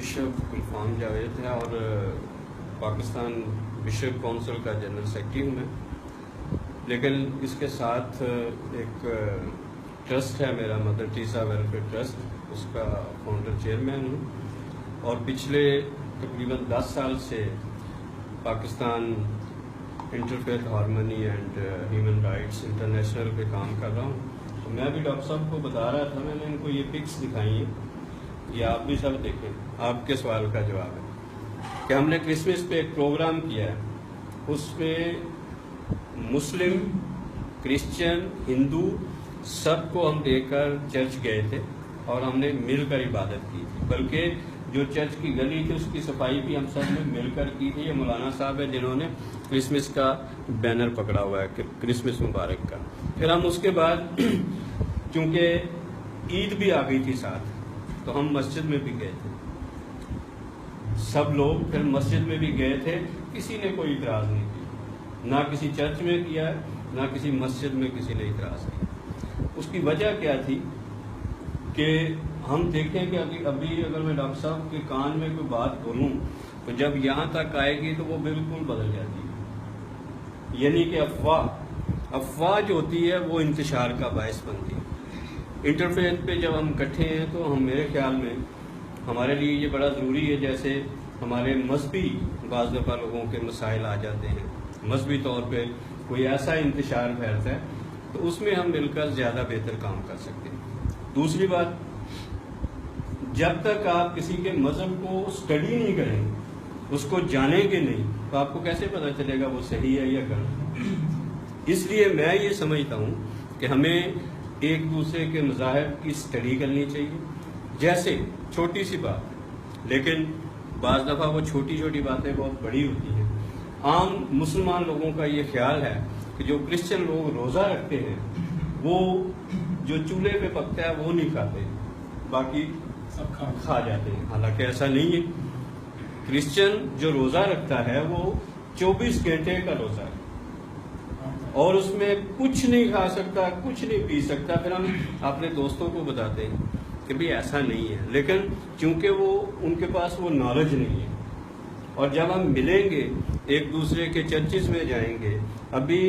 Bishop Gulfam Javed ہے اور Pakistan bishop council کا جنرل سیکرٹری ہوں میں. لیکن اس کے ساتھ ایک ٹرسٹ ہے میرا مدر ٹیریسا ویلفیئر ٹرسٹ، اس کا فاؤنڈر چیئرمین ہوں. اور پچھلے تقریباً 10 سال سے Pakistan interfaith harmony and human rights international پہ کام کر رہا ہوں. تو میں بھی ڈاکٹر صاحب کو بتا رہا تھا، میں نے ان کو یہ پکس دکھائی ہیں، یہ آپ بھی سب دیکھیں، آپ کے سوال کا جواب ہے کہ ہم نے کرسمس پہ ایک پروگرام کیا ہے. اس پہ مسلم، کرسچن، ہندو سب کو ہم لے کر چرچ گئے تھے اور ہم نے مل کر عبادت کی تھی. بلکہ جو چرچ کی گلی تھی اس کی صفائی بھی ہم سب نے مل کر کی تھی. یہ مولانا صاحب ہے جنہوں نے کرسمس کا بینر پکڑا ہوا ہے کہ کرسمس مبارک کا. پھر ہم اس کے بعد چونکہ عید بھی آ گئی تھی ساتھ، تو ہم مسجد میں بھی گئے تھے. سب لوگ پھر مسجد میں بھی گئے تھے، کسی نے کوئی اعتراض نہیں کیا، نہ کسی چرچ میں کیا نہ کسی مسجد میں کسی نے اعتراض کیا. اس کی وجہ کیا تھی کہ ہم دیکھیں کہ ابھی اگر میں ڈاکٹر صاحب کے کان میں کوئی بات بولوں تو جب یہاں تک آئے گی تو وہ بالکل بدل جاتی ہے. یعنی کہ افواہ جو ہوتی ہے وہ انتشار کا باعث بنتی ہے. انٹرفیتھ پہ جب ہم اکٹھے ہیں تو ہم میرے خیال میں ہمارے لیے یہ بڑا ضروری ہے، جیسے ہمارے مذہبی بعض دفعہ لوگوں کے مسائل آ جاتے ہیں، مذہبی طور پہ کوئی ایسا انتشار پھیلتا ہے تو اس میں ہم مل کر زیادہ بہتر کام کر سکتے ہیں. دوسری بات، جب تک آپ کسی کے مذہب کو اسٹڈی نہیں کریں گے، اس کو جانیں گے نہیں، تو آپ کو کیسے پتہ چلے گا وہ صحیح ہے یا غلط. اس لیے میں یہ سمجھتا ہوں کہ ہمیں ایک دوسرے کے مذاہب کی اسٹڈی کرنی چاہیے. جیسے چھوٹی سی بات، لیکن بعض دفعہ وہ چھوٹی چھوٹی باتیں بہت بڑی ہوتی ہیں. عام مسلمان لوگوں کا یہ خیال ہے کہ جو کرسچن لوگ روزہ رکھتے ہیں وہ جو چولہے پہ پکتا ہے وہ نہیں کھاتے، باقی سب کھا جاتے ہیں. حالانکہ ایسا نہیں ہے. کرسچن جو روزہ رکھتا ہے وہ 24 گھنٹے کا روزہ ہے اور اس میں کچھ نہیں کھا سکتا، کچھ نہیں پی سکتا. پھر ہم اپنے دوستوں کو بتاتے ہیں کہ بھی ایسا نہیں ہے، لیکن چونکہ وہ ان کے پاس وہ نالج نہیں ہے. اور جب ہم ملیں گے، ایک دوسرے کے چرچز میں جائیں گے. ابھی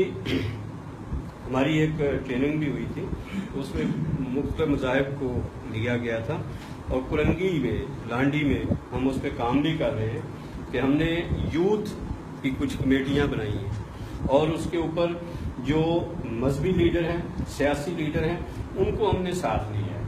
ہماری ایک ٹریننگ بھی ہوئی تھی، اس میں مختلف مذاہب کو لیا گیا تھا اور کرنگی میں، لانڈی میں ہم اس پہ کام بھی کر رہے ہیں کہ ہم نے یوتھ کی کچھ کمیٹیاں بنائی ہیں اور اس کے اوپر جو مذہبی لیڈر ہیں، سیاسی لیڈر ہیں، ان کو ہم نے ساتھ لیا ہے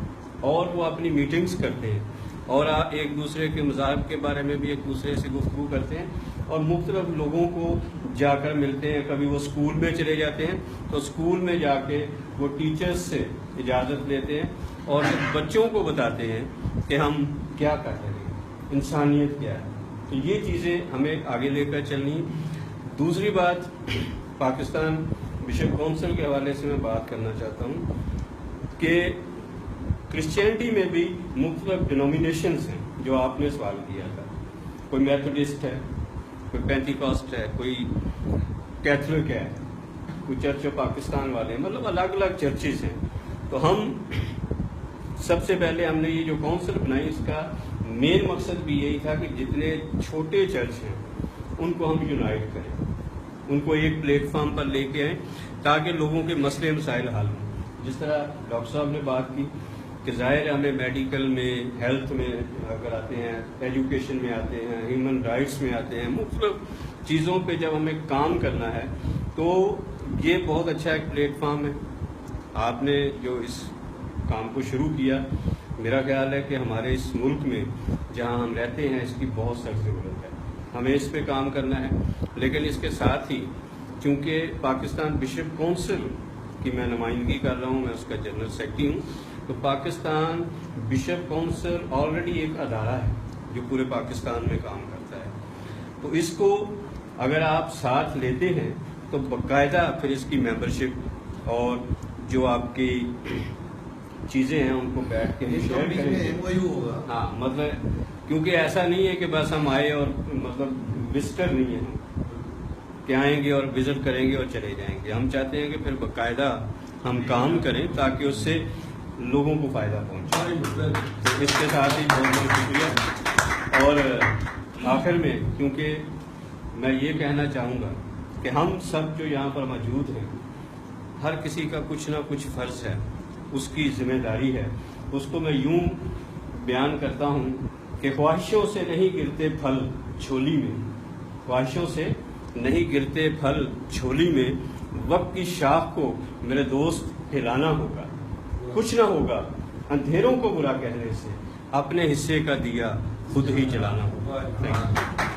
اور وہ اپنی میٹنگز کرتے ہیں اور ایک دوسرے کے مذاہب کے بارے میں بھی ایک دوسرے سے گفتگو کرتے ہیں اور مختلف لوگوں کو جا کر ملتے ہیں. کبھی وہ اسکول میں چلے جاتے ہیں تو اسکول میں جا کے وہ ٹیچرز سے اجازت لیتے ہیں اور بچوں کو بتاتے ہیں کہ ہم کیا کر رہے ہیں، انسانیت کیا ہے. تو یہ چیزیں ہمیں آگے لے کر چلنی. دوسری بات، پاکستان بشپ کونسل کے حوالے سے میں بات کرنا چاہتا ہوں کہ کرسچینٹی میں بھی مختلف ڈینومینیشنز ہیں جو آپ نے سوال کیا تھا. کوئی میتھوڈسٹ ہے، کوئی پینتیکاسٹ ہے، کوئی کیتھولک ہے، کوئی چرچ آف پاکستان والے ہیں، مطلب الگ الگ چرچز ہیں. تو ہم سب سے پہلے ہم نے یہ جو کونسل بنائی، اس کا مین مقصد بھی یہی تھا کہ جتنے چھوٹے چرچ ہیں ان کو ہم یونائٹ کریں، ان کو ایک پلیٹ فارم پر لے کے آئیں تاکہ لوگوں کے مسئلے مسائل حل ہوں. جس طرح ڈاکٹر صاحب نے بات کی کہ ظاہر ہے ہمیں میڈیکل میں، ہیلتھ میں اگر آتے ہیں، ایجوکیشن میں آتے ہیں، ہیومن رائٹس میں آتے ہیں، مختلف چیزوں پہ جب ہمیں کام کرنا ہے تو یہ بہت اچھا ایک پلیٹ فارم ہے. آپ نے جو اس کام کو شروع کیا، میرا خیال ہے کہ ہمارے اس ملک میں جہاں ہم رہتے ہیں اس کی بہت سخت ضرورت ہے. ہمیں اس پہ کام کرنا ہے. لیکن اس کے ساتھ ہی چونکہ پاکستان بشپ کونسل کی میں نمائندگی کر رہا ہوں، میں اس کا جنرل سیکرٹری ہوں، تو پاکستان بشپ کونسل آلریڈی ایک ادارہ ہے جو پورے پاکستان میں کام کرتا ہے. تو اس کو اگر آپ ساتھ لیتے ہیں تو باقاعدہ پھر اس کی ممبرشپ اور جو آپ کی چیزیں ہیں ان کو بیٹھ کے شیئر کریں گے. ہاں، مطلب کیونکہ ایسا نہیں ہے کہ بس ہم آئے اور مطلب وزٹر نہیں ہیں کہ آئیں گے اور وزٹ کریں گے اور چلے جائیں گے. ہم چاہتے ہیں کہ پھر باقاعدہ ہم کام کریں تاکہ اس سے لوگوں کو فائدہ پہنچے. اس کے ساتھ ہی بہت بہت شکریہ. اور آخر میں کیونکہ میں یہ کہنا چاہوں گا کہ ہم سب جو یہاں پر موجود ہیں، ہر کسی کا کچھ نہ کچھ فرض ہے، اس کی ذمہ داری ہے. اس کو میں یوں بیان کرتا ہوں کہ خواہشوں سے نہیں گرتے پھل جھولی میں، خواہشوں سے نہیں گرتے پھل جھولی میں، وقت کی شاخ کو میرے دوست ہلانا ہوگا. کچھ نہ ہوگا اندھیروں کو برا کہنے سے، اپنے حصے کا دیا خود ہی جلانا ہوگا.